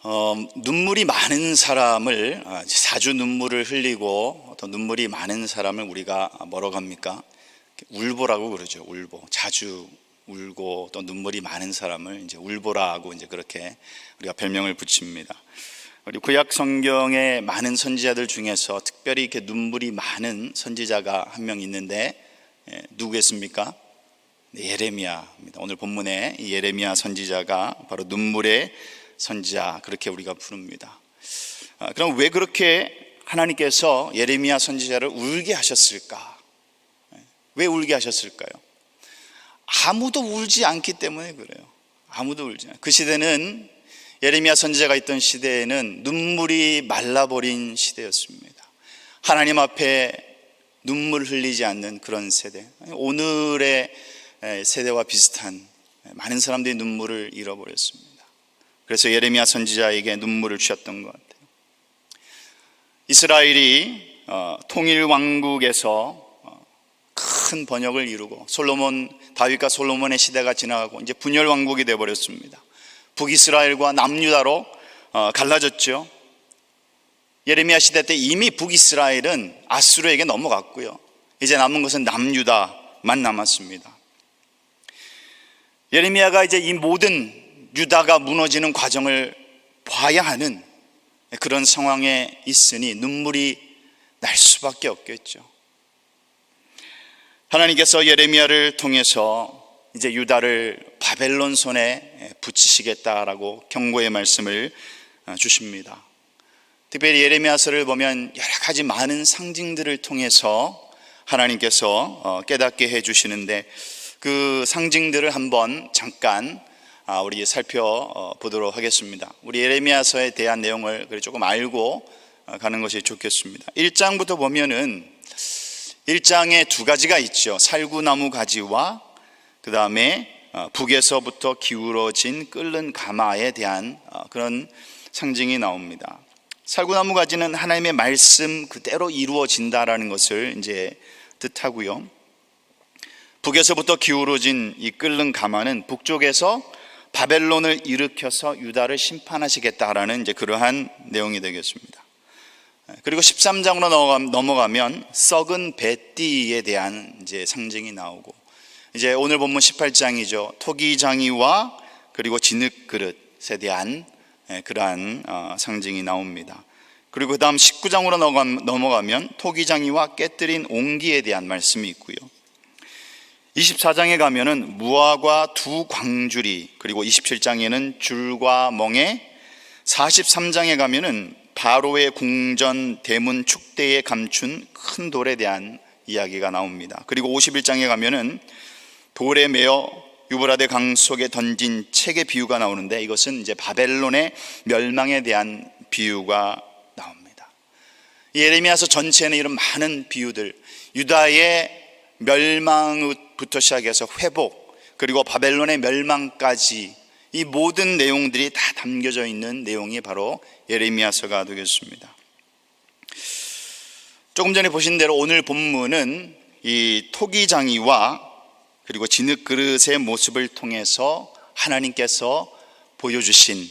눈물이 많은 사람을, 자주 눈물을 흘리고 또 눈물이 많은 사람을 우리가 뭐라고 합니까? 울보라고 그러죠. 울보. 자주 울고 또 눈물이 많은 사람을 이제 울보라고 이제 그렇게 우리가 별명을 붙입니다. 우리 구약 성경의 많은 선지자들 중에서 특별히 이렇게 눈물이 많은 선지자가 한 명 있는데, 누구겠습니까? 예레미야입니다. 오늘 본문에 예레미야 선지자가 바로 눈물의 선지자, 그렇게 우리가 부릅니다. 그럼 왜 그렇게 하나님께서 예레미야 선지자를 울게 하셨을까? 왜 울게 하셨을까요? 아무도 울지 않기 때문에 그래요. 아무도 울지 않아요. 그 시대는, 예레미야 선지자가 있던 시대에는 눈물이 말라버린 시대였습니다. 하나님 앞에 눈물 흘리지 않는 그런 세대, 오늘의 세대와 비슷한 많은 사람들이 눈물을 잃어버렸습니다. 그래서 예레미야 선지자에게 눈물을 주셨던 것 같아요. 이스라엘이 통일 왕국에서 큰 번역을 이루고 다윗과 솔로몬의 시대가 지나가고 이제 분열 왕국이 되어버렸습니다. 북이스라엘과 남유다로 갈라졌죠. 예레미야 시대 때 이미 북이스라엘은 아수르에게 넘어갔고요. 이제 남은 것은 남유다만 남았습니다. 예레미야가 이제 이 모든 유다가 무너지는 과정을 봐야 하는 그런 상황에 있으니 눈물이 날 수밖에 없겠죠. 하나님께서 예레미야를 통해서 이제 유다를 바벨론 손에 붙이시겠다라고 경고의 말씀을 주십니다. 특별히 예레미야서를 보면 여러 가지 많은 상징들을 통해서 하나님께서 깨닫게 해주시는데, 그 상징들을 한번 잠깐 우리 살펴보도록 하겠습니다. 우리 예레미야서에 대한 내용을 조금 알고 가는 것이 좋겠습니다. 1장부터 보면은 1장에 두 가지가 있죠. 살구나무 가지와 그 다음에 북에서부터 기울어진 끓는 가마에 대한 그런 상징이 나옵니다. 살구나무 가지는 하나님의 말씀 그대로 이루어진다라는 것을 이제 뜻하고요. 북에서부터 기울어진 이 끓는 가마는 북쪽에서 바벨론을 일으켜서 유다를 심판하시겠다라는 이제 그러한 내용이 되겠습니다. 그리고 13장으로 넘어가면 썩은 배띠에 대한 이제 상징이 나오고, 이제 오늘 본문 18장이죠. 토기장이와 그리고 진흙 그릇에 대한 그러한 상징이 나옵니다. 그리고 그 다음 19장으로 넘어가면 토기장이와 깨뜨린 옹기에 대한 말씀이 있고요. 24장에 가면은 무화과 두 광주리, 그리고 27장에는 줄과 멍에, 43장에 가면은 바로의 궁전 대문 축대에 감춘 큰 돌에 대한 이야기가 나옵니다. 그리고 51장에 가면은 돌에 매어 유브라데 강 속에 던진 책의 비유가 나오는데, 이것은 이제 바벨론의 멸망에 대한 비유가 나옵니다. 예레미야서 전체는 이런 많은 비유들, 유다의 멸망부터 시작해서 회복, 그리고 바벨론의 멸망까지 이 모든 내용들이 다 담겨져 있는 내용이 바로 예레미야서가 되겠습니다. 조금 전에 보신 대로 오늘 본문은 이 토기장이와 그리고 진흙 그릇의 모습을 통해서 하나님께서 보여주신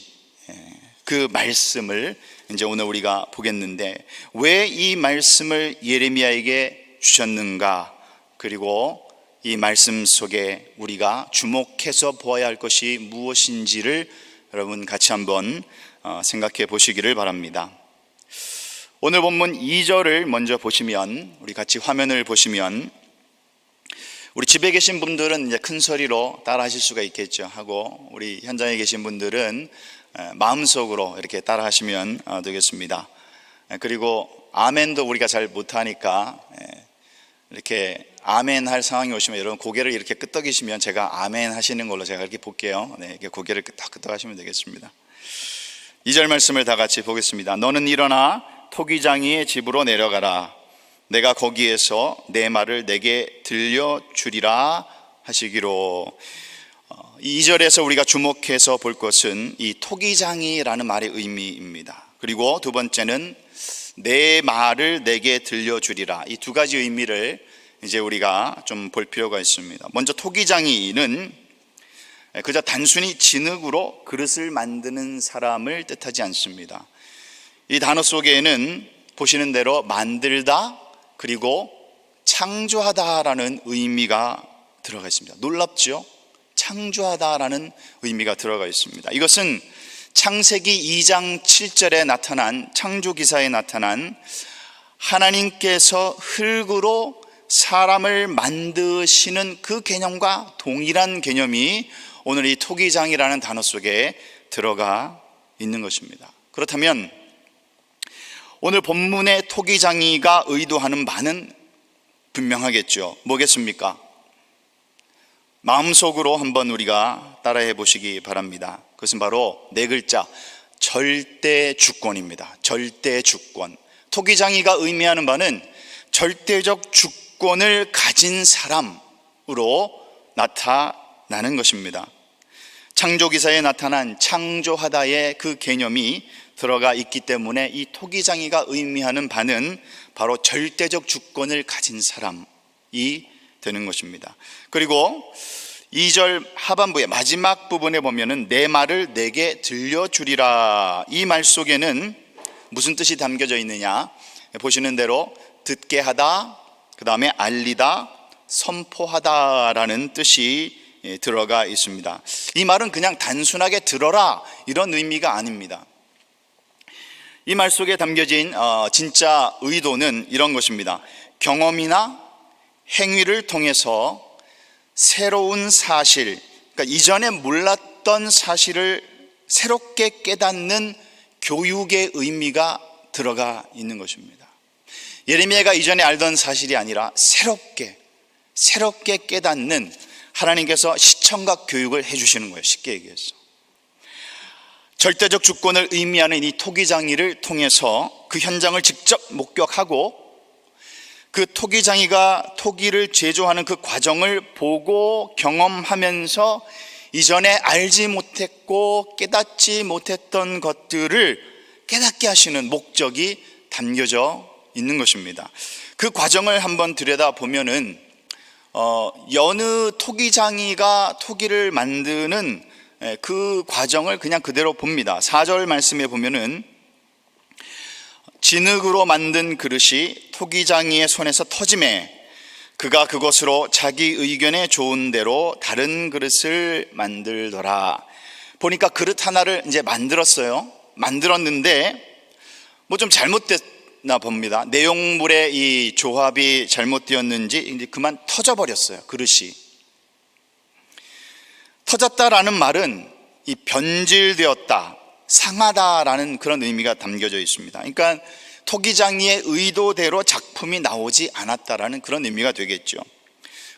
그 말씀을 이제 오늘 우리가 보겠는데, 왜 이 말씀을 예레미야에게 주셨는가, 그리고 이 말씀 속에 우리가 주목해서 보아야 할 것이 무엇인지를 여러분 같이 한번 생각해 보시기를 바랍니다. 오늘 본문 2절을 먼저 보시면, 우리 같이 화면을 보시면, 우리 집에 계신 분들은 이제 큰 소리로 따라 하실 수가 있겠죠. 하고 우리 현장에 계신 분들은 마음속으로 이렇게 따라 하시면 되겠습니다. 그리고 아멘도 우리가 잘 못하니까 이렇게 아멘 할 상황이 오시면 여러분 고개를 이렇게 끄덕이시면 제가 아멘 하시는 걸로 제가 이렇게 볼게요. 이렇게 고개를 끄덕끄덕 하시면 되겠습니다. 2절 말씀을 다 같이 보겠습니다. 너는 일어나 토기장이의 집으로 내려가라. 내가 거기에서 내 말을 내게 들려주리라 하시기로. 2절에서 우리가 주목해서 볼 것은 이 토기장이라는 말의 의미입니다. 그리고 두 번째는 내 말을 내게 들려주리라. 이 두 가지 의미를 이제 우리가 좀 볼 필요가 있습니다. 먼저 토기장이는 그저 단순히 진흙으로 그릇을 만드는 사람을 뜻하지 않습니다. 이 단어 속에는 보시는 대로 만들다 그리고 창조하다라는 의미가 들어가 있습니다. 놀랍죠? 창조하다라는 의미가 들어가 있습니다. 이것은 창세기 2장 7절에 나타난 창조기사에 나타난 하나님께서 흙으로 사람을 만드시는 그 개념과 동일한 개념이 오늘 이 토기장이라는 단어 속에 들어가 있는 것입니다. 그렇다면 오늘 본문의 토기장이가 의도하는 바는 분명하겠죠. 뭐겠습니까? 마음속으로 한번 우리가 따라해 보시기 바랍니다. 그것은 바로 네 글자, 절대주권입니다. 절대주권. 토기장이가 의미하는 바는 절대적 주권을 가진 사람으로 나타나는 것입니다. 창조기사에 나타난 창조하다의 그 개념이 들어가 있기 때문에 이 토기장이가 의미하는 바는 바로 절대적 주권을 가진 사람이 되는 것입니다. 그리고 2절 하반부의 마지막 부분에 보면은 내 말을 내게 들려주리라, 이 말 속에는 무슨 뜻이 담겨져 있느냐, 보시는 대로 듣게 하다, 그 다음에 알리다, 선포하다라는 뜻이 들어가 있습니다. 이 말은 그냥 단순하게 들어라 이런 의미가 아닙니다. 이 말 속에 담겨진 진짜 의도는 이런 것입니다. 경험이나 행위를 통해서 새로운 사실, 그러니까 이전에 몰랐던 사실을 새롭게 깨닫는 교육의 의미가 들어가 있는 것입니다. 예레미야가 이전에 알던 사실이 아니라 새롭게 깨닫는, 하나님께서 시청각 교육을 해주시는 거예요. 쉽게 얘기해서 절대적 주권을 의미하는 이 토기장이를 통해서 그 현장을 직접 목격하고 그 토기장이가 토기를 제조하는 그 과정을 보고 경험하면서 이전에 알지 못했고 깨닫지 못했던 것들을 깨닫게 하시는 목적이 담겨져 있는 것입니다. 그 과정을 한번 들여다보면은 여느 토기장이가 토기를 만드는 그 과정을 그냥 그대로 봅니다. 4절 말씀에 보면은 진흙으로 만든 그릇이 토기장이의 손에서 터지매 그가 그것으로 자기 의견에 좋은 대로 다른 그릇을 만들더라. 보니까 그릇 하나를 이제 만들었는데 뭐 좀 잘못됐나 봅니다. 내용물의 이 조합이 잘못되었는지 이제 그만 터져버렸어요. 그릇이 터졌다라는 말은 이 변질되었다, 상하다라는 그런 의미가 담겨져 있습니다. 그러니까 토기장이의 의도대로 작품이 나오지 않았다라는 그런 의미가 되겠죠.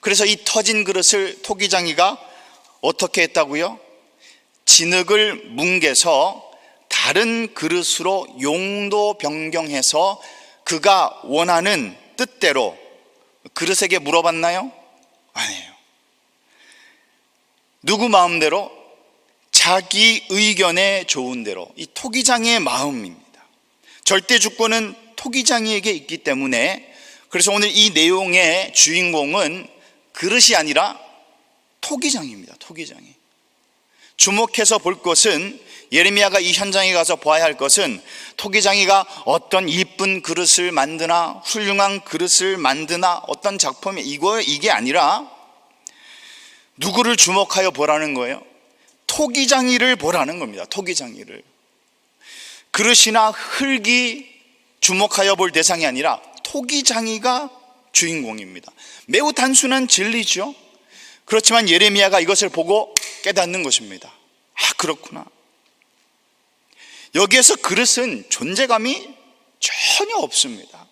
그래서 이 터진 그릇을 토기장이가 어떻게 했다고요? 진흙을 뭉개서 다른 그릇으로 용도 변경해서 그가 원하는 뜻대로 그릇에게 물어봤나요? 아니에요. 누구 마음대로? 자기 의견에 좋은 대로. 이 토기장이의 마음입니다. 절대 주권은 토기장이에게 있기 때문에, 그래서 오늘 이 내용의 주인공은 그릇이 아니라 토기장입니다. 토기장이. 주목해서 볼 것은, 예레미야가 이 현장에 가서 봐야 할 것은 토기장이가 어떤 이쁜 그릇을 만드나 훌륭한 그릇을 만드나 어떤 작품이 이게 아니라 누구를 주목하여 보라는 거예요? 토기장이를 보라는 겁니다. 토기장이를. 그릇이나 흙이 주목하여 볼 대상이 아니라 토기장이가 주인공입니다. 매우 단순한 진리죠. 그렇지만 예레미야가 이것을 보고 깨닫는 것입니다. 아, 그렇구나. 여기에서 그릇은 존재감이 전혀 없습니다.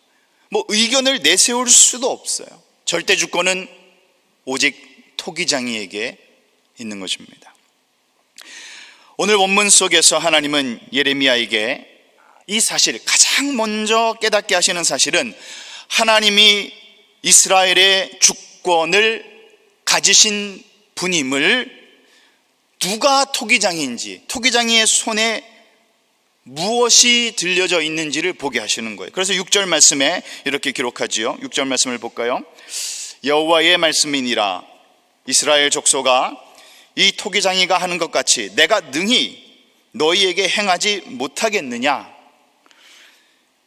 뭐 의견을 내세울 수도 없어요. 절대 주권은 오직 토기장이에게 있는 것입니다. 오늘 본문 속에서 하나님은 예레미야에게 이 사실, 가장 먼저 깨닫게 하시는 사실은 하나님이 이스라엘의 주권을 가지신 분임을, 누가 토기장인지, 토기장이의 손에 무엇이 들려져 있는지를 보게 하시는 거예요. 그래서 6절 말씀에 이렇게 기록하지요. 6절 말씀을 볼까요? 여호와의 말씀이니라. 이스라엘 족속아, 이 토기장이가 하는 것 같이 내가 능히 너희에게 행하지 못하겠느냐?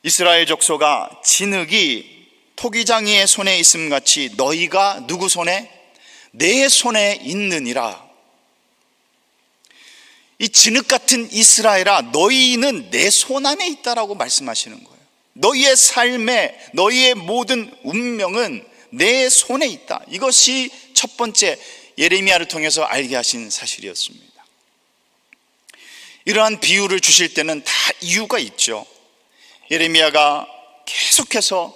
이스라엘 족속아, 진흙이 토기장이의 손에 있음 같이 너희가 누구 손에? 내 손에 있느니라. 이 진흙 같은 이스라엘아, 너희는 내 손 안에 있다라고 말씀하시는 거예요. 너희의 삶에, 너희의 모든 운명은 내 손에 있다. 이것이 첫 번째 예레미야를 통해서 알게 하신 사실이었습니다. 이러한 비유를 주실 때는 다 이유가 있죠. 예레미야가 계속해서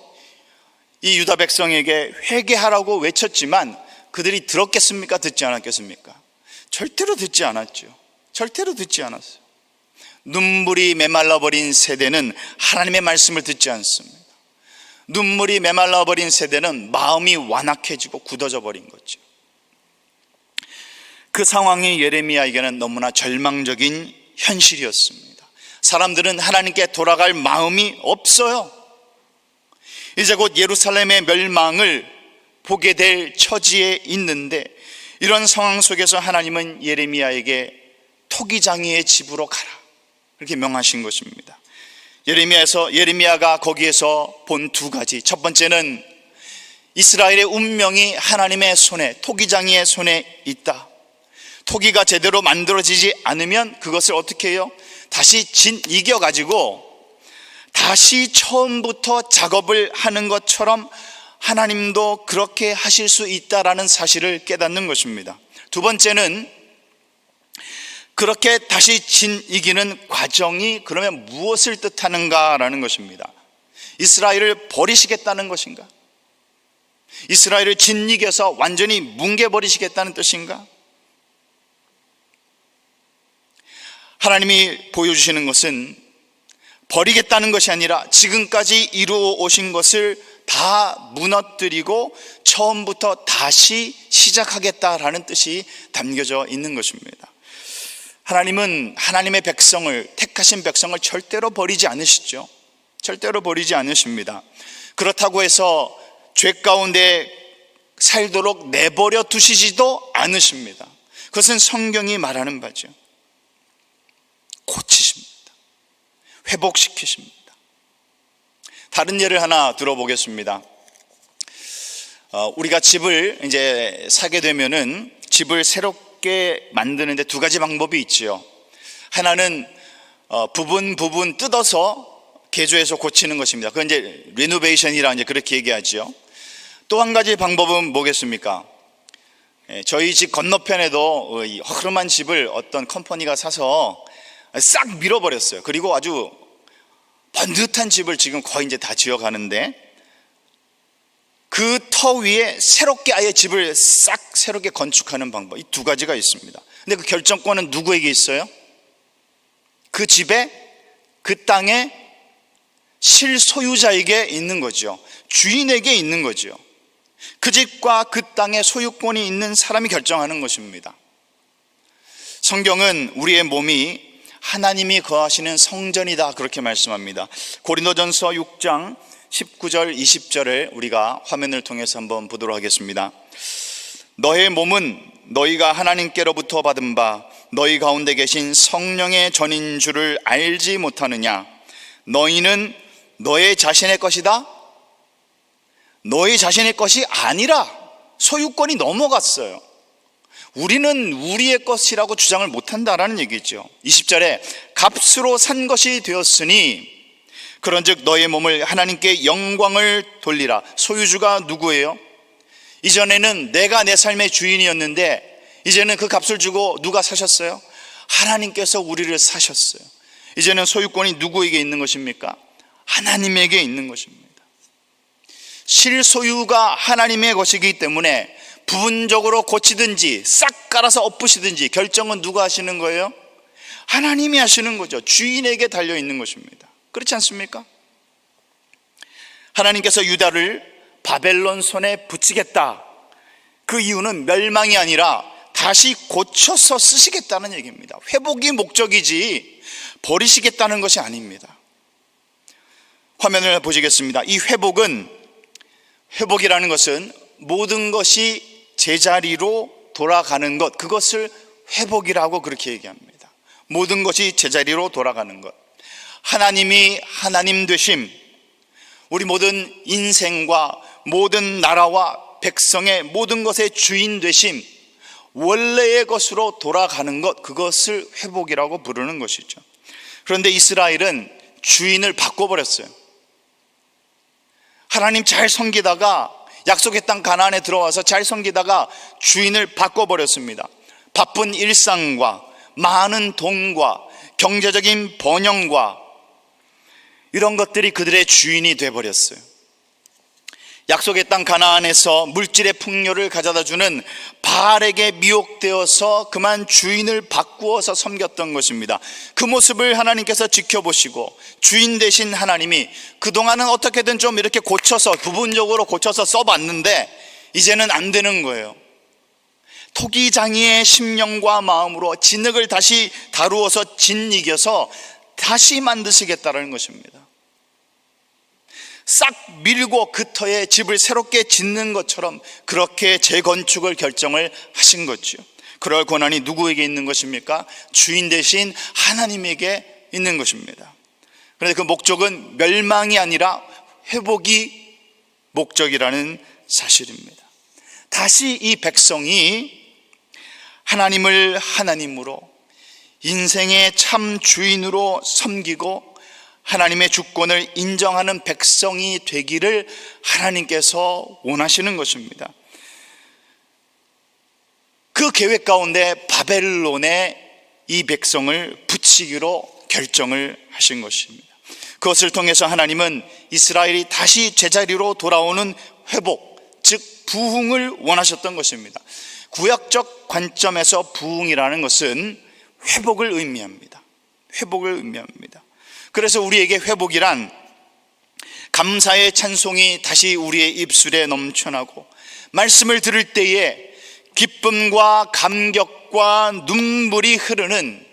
이 유다 백성에게 회개하라고 외쳤지만 그들이 들었겠습니까? 듣지 않았겠습니까? 절대로 듣지 않았죠. 절대로 듣지 않았어요. 눈물이 메말라버린 세대는 하나님의 말씀을 듣지 않습니다. 눈물이 메말라버린 세대는 마음이 완악해지고 굳어져 버린 거죠. 그 상황이 예레미야에게는 너무나 절망적인 현실이었습니다. 사람들은 하나님께 돌아갈 마음이 없어요. 이제 곧 예루살렘의 멸망을 보게 될 처지에 있는데, 이런 상황 속에서 하나님은 예레미야에게 토기장이의 집으로 가라, 그렇게 명하신 것입니다. 예레미야가 거기에서 본 두 가지, 첫 번째는 이스라엘의 운명이 하나님의 손에, 토기장이의 손에 있다. 토기가 제대로 만들어지지 않으면 그것을 어떻게 해요? 다시 이겨가지고 다시 처음부터 작업을 하는 것처럼 하나님도 그렇게 하실 수 있다라는 사실을 깨닫는 것입니다. 두 번째는 그렇게 다시 이기는 과정이 그러면 무엇을 뜻하는가라는 것입니다. 이스라엘을 버리시겠다는 것인가? 이스라엘을 이겨서 완전히 뭉개버리시겠다는 뜻인가? 하나님이 보여주시는 것은 버리겠다는 것이 아니라 지금까지 이루어 오신 것을 다 무너뜨리고 처음부터 다시 시작하겠다라는 뜻이 담겨져 있는 것입니다. 하나님은 하나님의 백성을, 택하신 백성을 절대로 버리지 않으시죠. 절대로 버리지 않으십니다. 그렇다고 해서 죄 가운데 살도록 내버려 두시지도 않으십니다. 그것은 성경이 말하는 바죠. 고치십니다. 회복시키십니다. 다른 예를 하나 들어보겠습니다. 우리가 집을 이제 사게 되면은 집을 새롭게 만드는데 두 가지 방법이 있지요. 하나는 부분 뜯어서 개조해서 고치는 것입니다. 그건 이제 리노베이션이라 이제 그렇게 얘기하지요. 또 한 가지 방법은 뭐겠습니까? 저희 집 건너편에도 허름한 집을 어떤 컴퍼니가 사서 싹 밀어버렸어요. 그리고 아주 번듯한 집을 지금 거의 이제 다 지어가는데, 그 터 위에 새롭게 아예 집을 싹 새롭게 건축하는 방법, 이 두 가지가 있습니다. 근데 그 결정권은 누구에게 있어요? 그 집에, 그 땅에 실소유자에게 있는 거죠. 주인에게 있는 거죠. 그 집과 그 땅에 소유권이 있는 사람이 결정하는 것입니다. 성경은 우리의 몸이 하나님이 거하시는 성전이다, 그렇게 말씀합니다. 고린도전서 6장 19절 20절을 우리가 화면을 통해서 한번 보도록 하겠습니다. 너의 몸은 너희가 하나님께로부터 받은 바 너희 가운데 계신 성령의 전인 줄을 알지 못하느냐? 너희는 너의 자신의 것이다? 너희 자신의 것이 아니라 소유권이 넘어갔어요. 우리는 우리의 것이라고 주장을 못한다라는 얘기죠. 20절에 값으로 산 것이 되었으니 그런즉 너의 몸을 하나님께 영광을 돌리라. 소유주가 누구예요? 이전에는 내가 내 삶의 주인이었는데 이제는 그 값을 주고 누가 사셨어요? 하나님께서 우리를 사셨어요. 이제는 소유권이 누구에게 있는 것입니까? 하나님에게 있는 것입니다. 실소유가 하나님의 것이기 때문에 부분적으로 고치든지 싹 깔아서 엎으시든지 결정은 누가 하시는 거예요? 하나님이 하시는 거죠. 주인에게 달려 있는 것입니다. 그렇지 않습니까? 하나님께서 유다를 바벨론 손에 붙이겠다. 그 이유는 멸망이 아니라 다시 고쳐서 쓰시겠다는 얘기입니다. 회복이 목적이지 버리시겠다는 것이 아닙니다. 화면을 보시겠습니다. 이 회복이라는 것은 모든 것이 제자리로 돌아가는 것, 그것을 회복이라고 그렇게 얘기합니다. 모든 것이 제자리로 돌아가는 것, 하나님이 하나님 되심, 우리 모든 인생과 모든 나라와 백성의 모든 것의 주인 되심, 원래의 것으로 돌아가는 것, 그것을 회복이라고 부르는 것이죠. 그런데 이스라엘은 주인을 바꿔버렸어요. 하나님 잘 섬기다가 약속의 땅 가나안에 들어와서 잘 섬기다가 주인을 바꿔버렸습니다. 바쁜 일상과 많은 돈과 경제적인 번영과 이런 것들이 그들의 주인이 되어버렸어요. 약속의 땅 가나안에서 물질의 풍요를 가져다주는 바알에게 미혹되어서 그만 주인을 바꾸어서 섬겼던 것입니다. 그 모습을 하나님께서 지켜보시고 주인 되신 하나님이 그동안은 어떻게든 좀 이렇게 고쳐서 부분적으로 고쳐서 써봤는데 이제는 안 되는 거예요. 토기장이의 심령과 마음으로 진흙을 다시 다루어서 짓이겨서 다시 만드시겠다는 것입니다. 싹 밀고 그 터에 집을 새롭게 짓는 것처럼 그렇게 재건축을 결정을 하신 거죠. 그럴 권한이 누구에게 있는 것입니까? 주인 대신 하나님에게 있는 것입니다. 그런데 그 목적은 멸망이 아니라 회복이 목적이라는 사실입니다. 다시 이 백성이 하나님을 하나님으로 인생의 참 주인으로 섬기고 하나님의 주권을 인정하는 백성이 되기를 하나님께서 원하시는 것입니다. 그 계획 가운데 바벨론에 이 백성을 붙이기로 결정을 하신 것입니다. 그것을 통해서 하나님은 이스라엘이 다시 제자리로 돌아오는 회복, 즉 부흥을 원하셨던 것입니다. 구약적 관점에서 부흥이라는 것은 회복을 의미합니다. 회복을 의미합니다. 그래서 우리에게 회복이란 감사의 찬송이 다시 우리의 입술에 넘쳐나고 말씀을 들을 때에 기쁨과 감격과 눈물이 흐르는,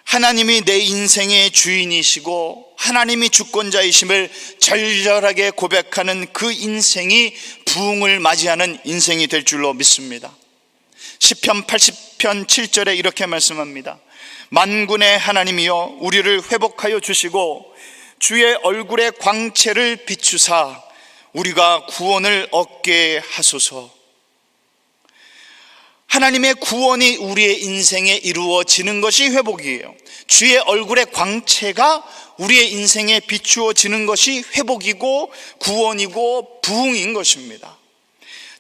하나님이 내 인생의 주인이시고 하나님이 주권자이심을 절절하게 고백하는 그 인생이 부흥을 맞이하는 인생이 될 줄로 믿습니다. 시편 80편 7절에 이렇게 말씀합니다. 만군의 하나님이여 우리를 회복하여 주시고 주의 얼굴의 광채를 비추사 우리가 구원을 얻게 하소서. 하나님의 구원이 우리의 인생에 이루어지는 것이 회복이에요. 주의 얼굴의 광채가 우리의 인생에 비추어지는 것이 회복이고 구원이고 부흥인 것입니다.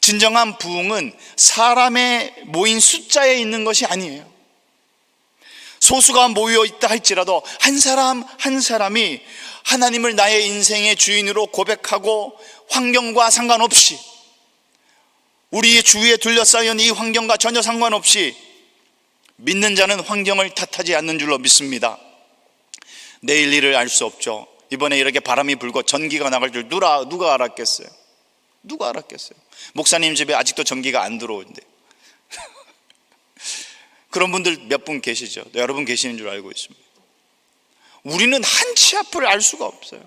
진정한 부흥은 사람의 모인 숫자에 있는 것이 아니에요. 소수가 모여 있다 할지라도 한 사람 한 사람이 하나님을 나의 인생의 주인으로 고백하고 환경과 상관없이, 우리의 주위에 둘러싸인 이 환경과 전혀 상관없이 믿는 자는 환경을 탓하지 않는 줄로 믿습니다. 내일 일을 알 수 없죠. 이번에 이렇게 바람이 불고 전기가 나갈 줄 누가 알았겠어요? 누가 알았겠어요? 목사님 집에 아직도 전기가 안 들어오는데 그런 분들 몇 분 계시죠? 여러분 계시는 줄 알고 있습니다. 우리는 한치 앞을 알 수가 없어요.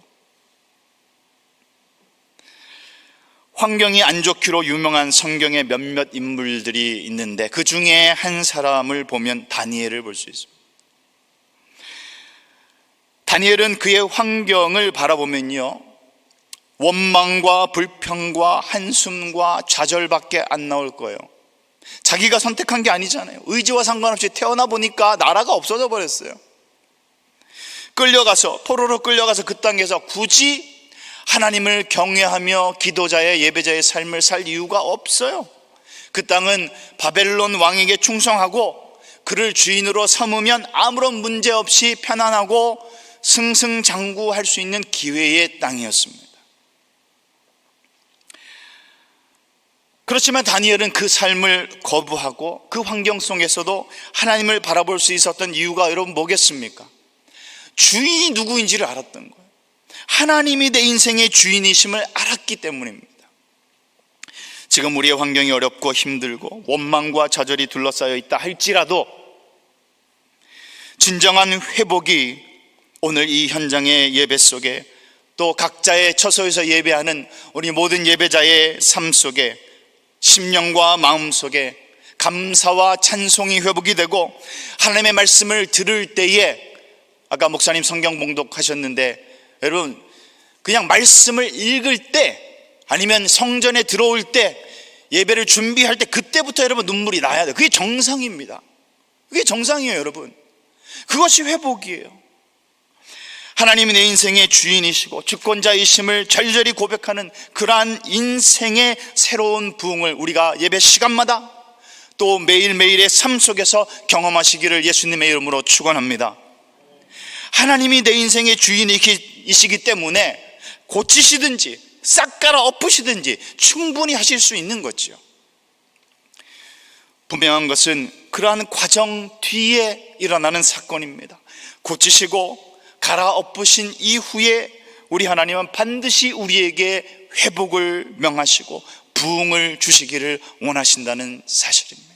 환경이 안 좋기로 유명한 성경의 몇몇 인물들이 있는데 그 중에 한 사람을 보면 다니엘을 볼 수 있습니다. 다니엘은 그의 환경을 바라보면요, 원망과 불평과 한숨과 좌절밖에 안 나올 거예요. 자기가 선택한 게 아니잖아요. 의지와 상관없이 태어나 보니까 나라가 없어져 버렸어요. 포로로 끌려가서 그 땅에서 굳이 하나님을 경외하며 기도자의 예배자의 삶을 살 이유가 없어요. 그 땅은 바벨론 왕에게 충성하고 그를 주인으로 삼으면 아무런 문제 없이 편안하고 승승장구할 수 있는 기회의 땅이었습니다. 그렇지만 다니엘은 그 삶을 거부하고 그 환경 속에서도 하나님을 바라볼 수 있었던 이유가 여러분 뭐겠습니까? 주인이 누구인지를 알았던 거예요. 하나님이 내 인생의 주인이심을 알았기 때문입니다. 지금 우리의 환경이 어렵고 힘들고 원망과 좌절이 둘러싸여 있다 할지라도 진정한 회복이 오늘 이 현장의 예배 속에, 또 각자의 처소에서 예배하는 우리 모든 예배자의 삶 속에, 심령과 마음 속에 감사와 찬송이 회복이 되고 하나님의 말씀을 들을 때에, 아까 목사님 성경 봉독하셨는데, 여러분 그냥 말씀을 읽을 때 아니면 성전에 들어올 때 예배를 준비할 때 그때부터 여러분 눈물이 나야 돼요. 그게 정상입니다. 그게 정상이에요 여러분. 그것이 회복이에요. 하나님이 내 인생의 주인이시고 주권자이심을 절절히 고백하는 그러한 인생의 새로운 부흥을 우리가 예배 시간마다 또 매일매일의 삶 속에서 경험하시기를 예수님의 이름으로 축원합니다. 하나님이 내 인생의 주인이시기 때문에 고치시든지 싹 갈아 엎으시든지 충분히 하실 수 있는 거죠. 분명한 것은 그러한 과정 뒤에 일어나는 사건입니다. 고치시고 갈아 엎으신 이후에 우리 하나님은 반드시 우리에게 회복을 명하시고 부흥을 주시기를 원하신다는 사실입니다.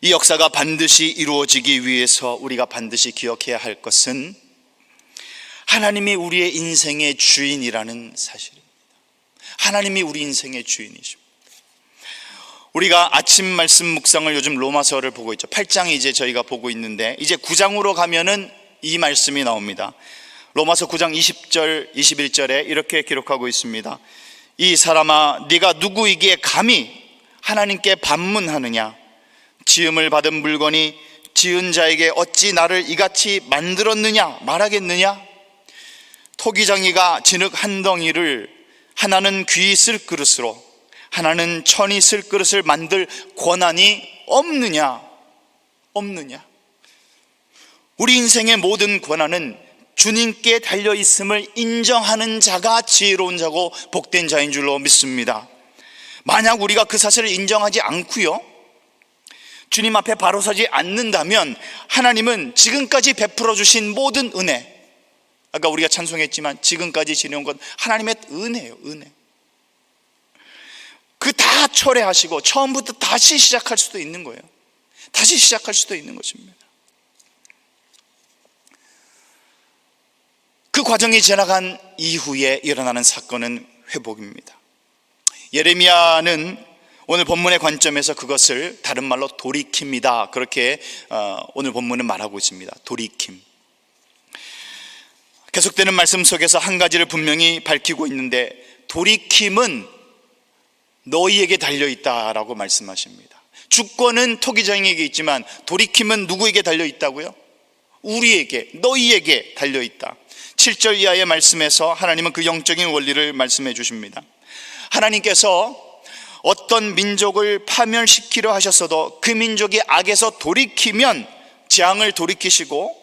이 역사가 반드시 이루어지기 위해서 우리가 반드시 기억해야 할 것은 하나님이 우리의 인생의 주인이라는 사실입니다. 하나님이 우리 인생의 주인이십니다. 우리가 아침 말씀 묵상을 요즘 로마서를 보고 있죠. 8장 이제 저희가 보고 있는데 이제 9장으로 가면은 이 말씀이 나옵니다. 로마서 9장 20절 21절에 이렇게 기록하고 있습니다. 이 사람아 네가 누구이기에 감히 하나님께 반문하느냐? 지음을 받은 물건이 지은 자에게 어찌 나를 이같이 만들었느냐 말하겠느냐? 토기장이가 진흙 한 덩이를 하나는 귀 쓸 그릇으로 하나는 천이 쓸 그릇을 만들 권한이 없느냐? 없느냐? 우리 인생의 모든 권한은 주님께 달려있음을 인정하는 자가 지혜로운 자고 복된 자인 줄로 믿습니다. 만약 우리가 그 사실을 인정하지 않고요, 주님 앞에 바로 서지 않는다면 하나님은 지금까지 베풀어 주신 모든 은혜, 아까 우리가 찬송했지만 지금까지 지내온 건 하나님의 은혜예요. 은혜. 그 다 철회하시고 처음부터 다시 시작할 수도 있는 거예요. 다시 시작할 수도 있는 것입니다. 그 과정이 지나간 이후에 일어나는 사건은 회복입니다. 예레미야는 오늘 본문의 관점에서 그것을 다른 말로 돌이킵니다. 그렇게 오늘 본문은 말하고 있습니다. 돌이킴. 계속되는 말씀 속에서 한 가지를 분명히 밝히고 있는데, 돌이킴은 너희에게 달려있다라고 말씀하십니다. 주권은 토기장에게 있지만 돌이킴은 누구에게 달려있다고요? 우리에게, 너희에게 달려있다. 7절 이하의 말씀에서 하나님은 그 영적인 원리를 말씀해 주십니다. 하나님께서 어떤 민족을 파멸시키려 하셨어도 그 민족이 악에서 돌이키면 재앙을 돌이키시고,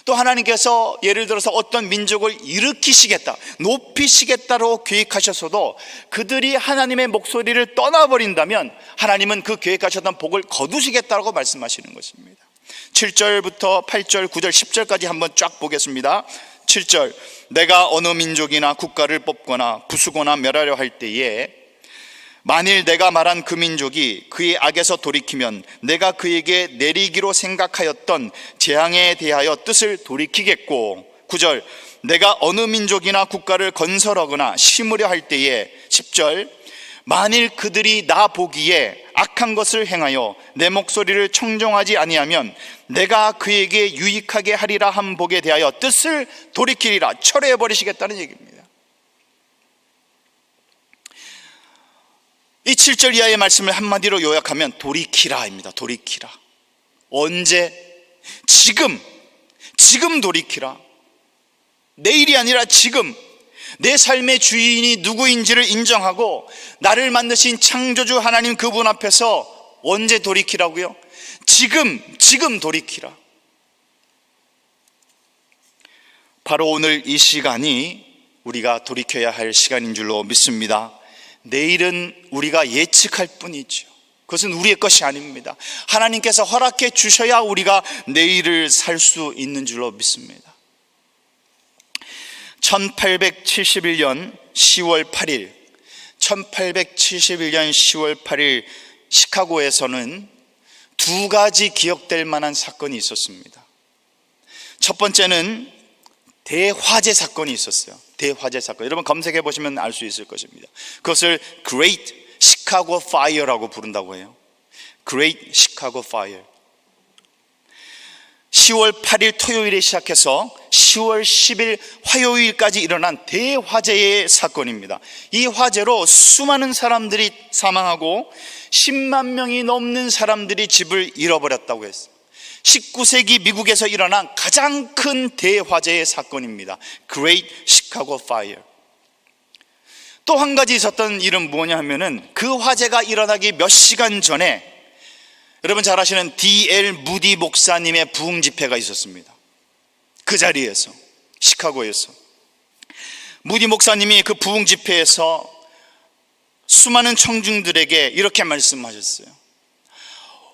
또 하나님께서 예를 들어서 어떤 민족을 일으키시겠다, 높이시겠다로 계획하셨어도 그들이 하나님의 목소리를 떠나버린다면 하나님은 그 계획하셨던 복을 거두시겠다고 말씀하시는 것입니다. 7절부터 8절, 9절, 10절까지 한번 쫙 보겠습니다. 7절, 내가 어느 민족이나 국가를 뽑거나 부수거나 멸하려 할 때에 만일 내가 말한 그 민족이 그의 악에서 돌이키면 내가 그에게 내리기로 생각하였던 재앙에 대하여 뜻을 돌이키겠고, 9절, 내가 어느 민족이나 국가를 건설하거나 심으려 할 때에 10절, 만일 그들이 나 보기에 악한 것을 행하여 내 목소리를 청종하지 아니하면 내가 그에게 유익하게 하리라 한 복에 대하여 뜻을 돌이키리라, 철회해버리시겠다는 얘기입니다. 이 7절 이하의 말씀을 한마디로 요약하면 돌이키라입니다. 돌이키라. 언제? 지금 돌이키라. 내일이 아니라 지금 내 삶의 주인이 누구인지를 인정하고 나를 만드신 창조주 하나님 그분 앞에서 언제 돌이키라고요? 지금 돌이키라. 바로 오늘 이 시간이 우리가 돌이켜야 할 시간인 줄로 믿습니다. 내일은 우리가 예측할 뿐이죠. 그것은 우리의 것이 아닙니다. 하나님께서 허락해 주셔야 우리가 내일을 살 수 있는 줄로 믿습니다. 1871년 10월 8일 1871년 10월 8일 시카고에서는 두 가지 기억될 만한 사건이 있었습니다. 첫 번째는 대화재 사건이 있었어요. 대화재 사건. 여러분 검색해 보시면 알 수 있을 것입니다. 그것을 Great 시카고 파이어라고 부른다고 해요. Great Chicago Fire. 10월 8일 토요일에 시작해서 10월 10일 화요일까지 일어난 대화재의 사건입니다. 이 화재로 수많은 사람들이 사망하고 10만 명이 넘는 사람들이 집을 잃어버렸다고 했어요. 19세기 미국에서 일어난 가장 큰 대화재의 사건입니다. Great Chicago Fire. 또 한 가지 있었던 일은 뭐냐 하면은, 그 화재가 일어나기 몇 시간 전에 여러분 잘 아시는 D.L. 무디 목사님의 부흥 집회가 있었습니다. 그 자리에서, 시카고에서 무디 목사님이 그 부흥 집회에서 수많은 청중들에게 이렇게 말씀하셨어요.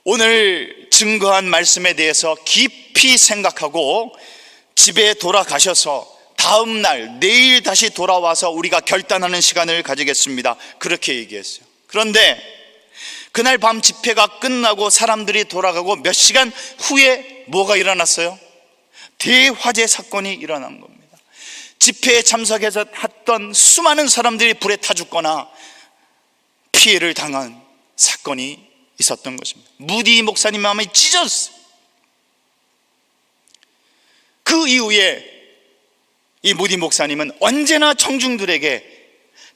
오늘 증거한 말씀에 대해서 깊이 생각하고 집에 돌아가셔서 다음 날, 내일 다시 돌아와서 우리가 결단하는 시간을 가지겠습니다. 그렇게 얘기했어요. 그런데 그날 밤 집회가 끝나고 사람들이 돌아가고 몇 시간 후에 뭐가 일어났어요? 대화재 사건이 일어난 겁니다. 집회에 참석해서 했던 수많은 사람들이 불에 타 죽거나 피해를 당한 사건이 있었던 것입니다. 무디 목사님 마음이 찢어졌어요. 그 이후에 이 무디 목사님은 언제나 청중들에게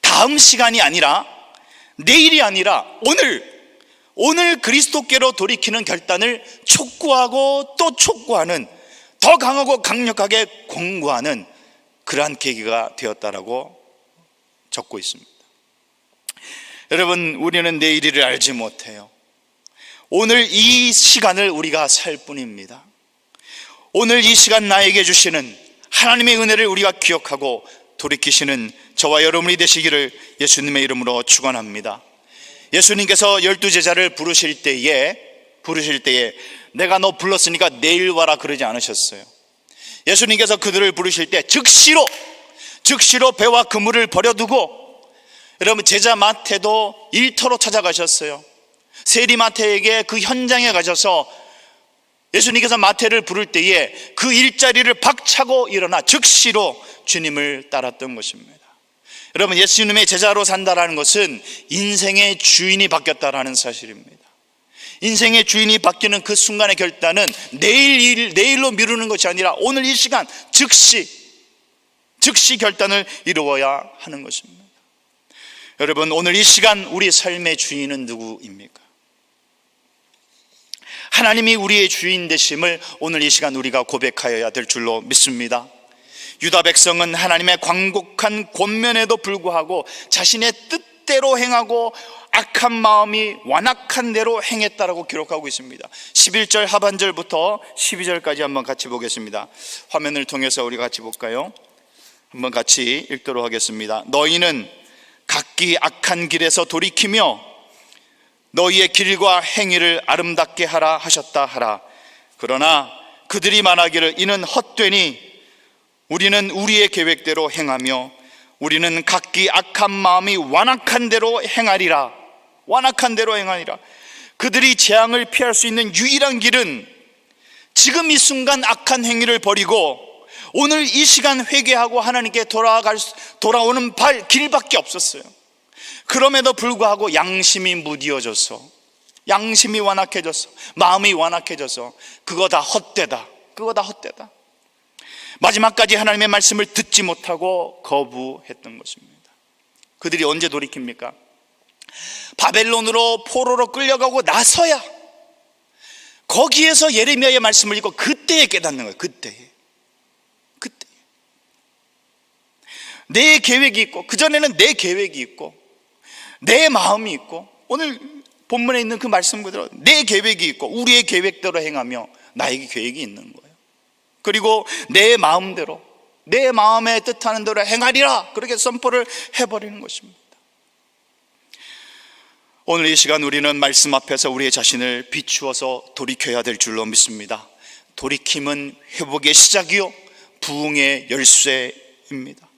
다음 시간이 아니라, 내일이 아니라 오늘 그리스도께로 돌이키는 결단을 촉구하고 또 촉구하는, 더 강하고 강력하게 공고하는 그러한 계기가 되었다라고 적고 있습니다. 여러분, 우리는 내일을 알지 못해요. 오늘 이 시간을 우리가 살 뿐입니다. 오늘 이 시간 나에게 주시는 하나님의 은혜를 우리가 기억하고 돌이키시는 저와 여러분이 되시기를 예수님의 이름으로 축원합니다. 예수님께서 12제자를 부르실 때에 내가 너 불렀으니까 내일 와라 그러지 않으셨어요. 예수님께서 그들을 부르실 때 즉시로 배와 그물을 버려두고, 여러분 제자 마태도 일터로 찾아가셨어요. 세리 마태에게 그 현장에 가셔서 예수님께서 마태를 부를 때에 그 일자리를 박차고 일어나 즉시로 주님을 따랐던 것입니다. 여러분, 예수님의 제자로 산다라는 것은 인생의 주인이 바뀌었다라는 사실입니다. 인생의 주인이 바뀌는 그 순간의 결단은 내일로 미루는 것이 아니라 오늘 이 시간 즉시 결단을 이루어야 하는 것입니다. 여러분, 오늘 이 시간 우리 삶의 주인은 누구입니까? 하나님이 우리의 주인 되심을 오늘 이 시간 우리가 고백하여야 될 줄로 믿습니다. 유다 백성은 하나님의 광곡한 권면에도 불구하고 자신의 뜻대로 행하고 악한 마음이 완악한 대로 행했다라고 기록하고 있습니다. 11절 하반절부터 12절까지 한번 같이 보겠습니다. 화면을 통해서 우리 같이 볼까요? 한번 같이 읽도록 하겠습니다. 너희는 각기 악한 길에서 돌이키며 너희의 길과 행위를 아름답게 하라 하셨다 하라. 그러나 그들이 말하기를 이는 헛되니 우리는 우리의 계획대로 행하며 우리는 각기 악한 마음이 완악한 대로 행하리라. 그들이 재앙을 피할 수 있는 유일한 길은 지금 이 순간 악한 행위를 버리고 오늘 이 시간 회개하고 하나님께 돌아오는 길밖에 없었어요. 그럼에도 불구하고 양심이 무디어져서, 양심이 완악해져서, 마음이 완악해져서 그거 다 헛되다. 마지막까지 하나님의 말씀을 듣지 못하고 거부했던 것입니다. 그들이 언제 돌이킵니까? 바벨론으로 포로로 끌려가고 나서야 거기에서 예레미야의 말씀을 읽고 그때에 깨닫는 거예요. 그때 내 계획이 있고, 그전에는 내 계획이 있고 내 마음이 있고, 오늘 본문에 있는 그 말씀 그대로 내 계획이 있고 우리의 계획대로 행하며 나에게 계획이 있는 거예요. 그리고 내 마음대로, 내 마음에 뜻하는 대로 행하리라, 그렇게 선포를 해버리는 것입니다. 오늘 이 시간 우리는 말씀 앞에서 우리의 자신을 비추어서 돌이켜야 될 줄로 믿습니다. 돌이킴은 회복의 시작이요 부흥의 열쇠입니다.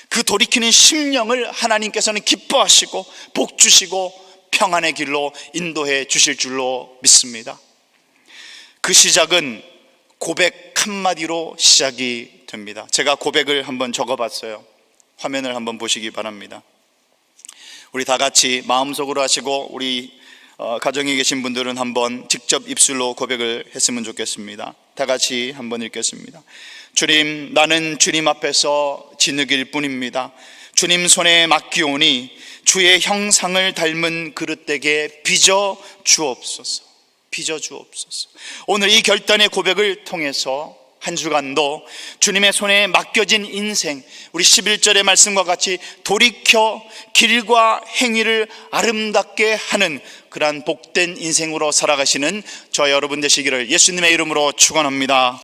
그 돌이키는 심령을 하나님께서는 기뻐하시고 복 주시고 평안의 길로 인도해 주실 줄로 믿습니다. 그 시작은 고백 한마디로 시작이 됩니다. 제가 고백을 한번 적어봤어요. 화면을 한번 보시기 바랍니다. 우리 다 같이 마음속으로 하시고 우리 가정에 계신 분들은 한번 직접 입술로 고백을 했으면 좋겠습니다. 다 같이 한번 읽겠습니다. 주님, 나는 주님 앞에서 진흙일 뿐입니다. 주님 손에 맡기오니 주의 형상을 닮은 그릇되게 빚어 주옵소서. 빚어 주옵소서. 오늘 이 결단의 고백을 통해서 한 주간도 주님의 손에 맡겨진 인생, 우리 11절의 말씀과 같이 돌이켜 길과 행위를 아름답게 하는 그러한 복된 인생으로 살아가시는 저와 여러분 되시기를 예수님의 이름으로 축원합니다.